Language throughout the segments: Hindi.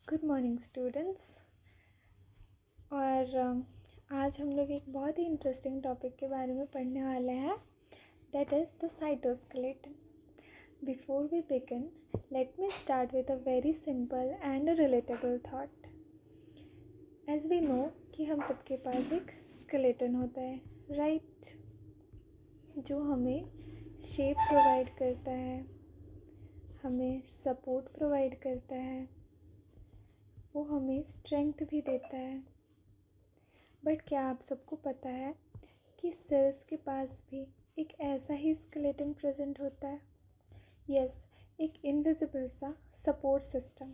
Good morning students. और आज हम लोग एक बहुत ही इंटरेस्टिंग टॉपिक के बारे में पढ़ने वाले हैं, that is the cytoskeleton. Before we begin, let me start with a very simple and relatable thought. As we know कि हम सबके पास एक स्केलेटन होता है, राइट, जो हमें शेप प्रोवाइड करता है, हमें सपोर्ट प्रोवाइड करता है, वो हमें स्ट्रेंथ भी देता है। बट क्या आप सबको पता है कि सेल्स के पास भी एक ऐसा ही स्केलेटन प्रेजेंट होता है? यस, एक इनविजिबल सा support system,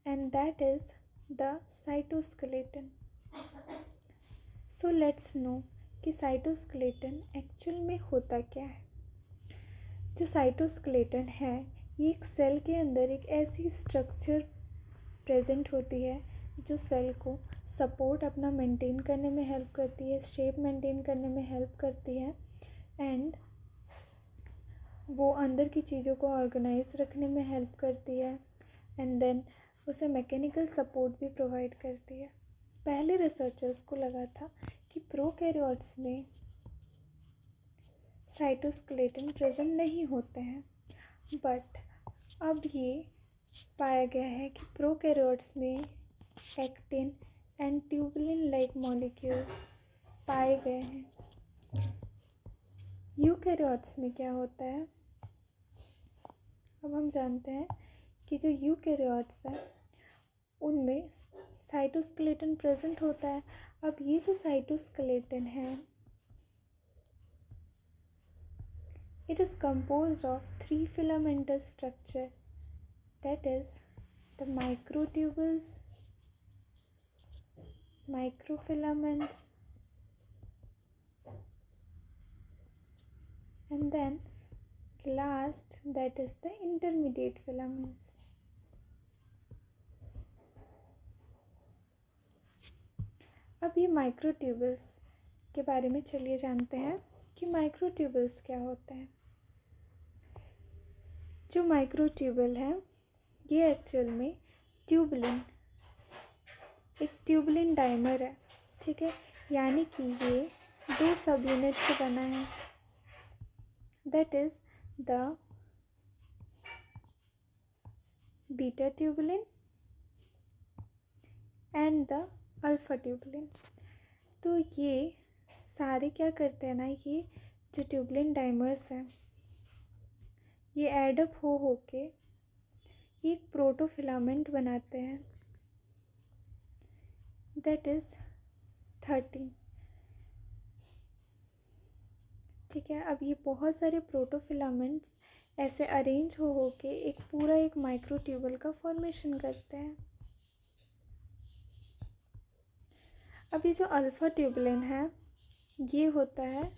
and that is the cytoskeleton. So let's no कि साइटोस्केलेटन एक्चुअल में होता क्या है। जो साइटोस्केलेटन है, ये एक सेल के अंदर एक ऐसी स्ट्रक्चर प्रेजेंट होती है जो सेल को सपोर्ट अपना मेंटेन करने में हेल्प करती है, शेप मेंटेन करने में हेल्प करती है, एंड वो अंदर की चीज़ों को ऑर्गेनाइज रखने में हेल्प करती है, एंड देन उसे मैकेनिकल सपोर्ट भी प्रोवाइड करती है। पहले रिसर्चर्स को लगा था कि प्रोकैरियोट्स में साइटोस्केलेटन प्रेजेंट नहीं होते हैं, बट अब ये पाया गया है कि प्रोकैरियोट्स में actin and tubulin like molecules पाए गए हैं। यूकैरियोट्स में क्या होता है? अब हम जानते हैं कि जो यूकैरियोट्स हैं उनमें साइटोस्केलेटन प्रेजेंट होता है। अब ये जो साइटोस्केलेटन है, it is composed of 3 filamentous structure, that is the microtubules, microfilaments, and then last, that is the intermediate filaments. अब ये माइक्रोट्यूबल्स के बारे में चलिए जानते हैं कि माइक्रोट्यूबल्स क्या होते हैं। जो माइक्रोट्यूबल है ये एक्चुअल में ट्यूबुलिन, एक ट्यूबुलिन डाइमर है, ठीक है, यानी कि ये 2 सब यूनिट से बना है, that is the beta tubulin and the alpha tubulin. तो ये सारे क्या करते हैं ना, ये जो ट्यूबुलिन डाइमर्स हैं ये एडअप हो के एक प्रोटोफिलामेंट बनाते हैं, दैट इज़ 13, ठीक है। अब ये बहुत सारे प्रोटोफिलामेंट्स ऐसे अरेंज हो के एक पूरा एक माइक्रोट्यूबल का फॉर्मेशन करते हैं। अब ये जो अल्फ़ा ट्यूबुलिन है ये होता है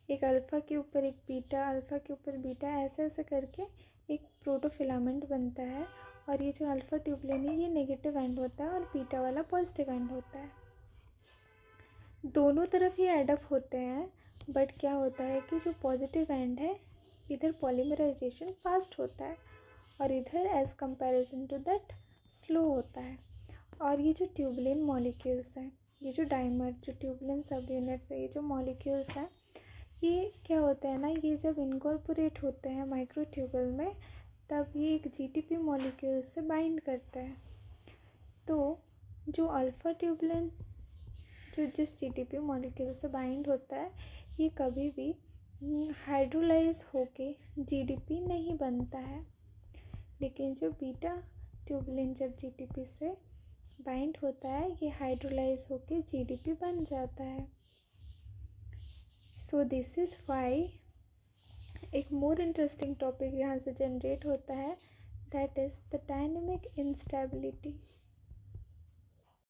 एक अल्फ़ा के ऊपर एक बीटा, अल्फ़ा के ऊपर बीटा, ऐसे ऐसे करके एक प्रोटोफिलामेंट बनता है। और ये जो अल्फ़ा ट्यूबुलिन है ये नेगेटिव एंड होता है और बीटा वाला पॉजिटिव एंड होता है। दोनों तरफ ये एडअप होते हैं, बट क्या होता है कि जो पॉजिटिव एंड है इधर पॉलीमराइजेशन फास्ट होता है और इधर as comparison to that slow होता है। और ये जो ट्यूबुलिन मॉलिक्यूल्स हैं, ये जो डाइमर, जो ट्यूबुलिन सब यूनिट्स है, ये जो मॉलिक्यूल्स हैं, ये क्या होता है ना, ये जब इनकॉर्पोरेट होते हैं माइक्रोट्यूबल में तब ये एक जीटीपी मॉलिक्यूल से बाइंड करता है। तो जो अल्फ़ा ट्यूबुलिन जो जिस जीटीपी मॉलिक्यूल से बाइंड होता है ये कभी भी हाइड्रोलाइज होके जीडीपी नहीं बनता है, लेकिन जो बीटा ट्यूबुलिन जब जीटीपी से बाइंड होता है ये हाइड्रोलाइज होके जीडीपी बन जाता है। सो दिस इज़ वाई एक मोर इंटरेस्टिंग टॉपिक यहाँ से जनरेट होता है, that is the dynamic instability.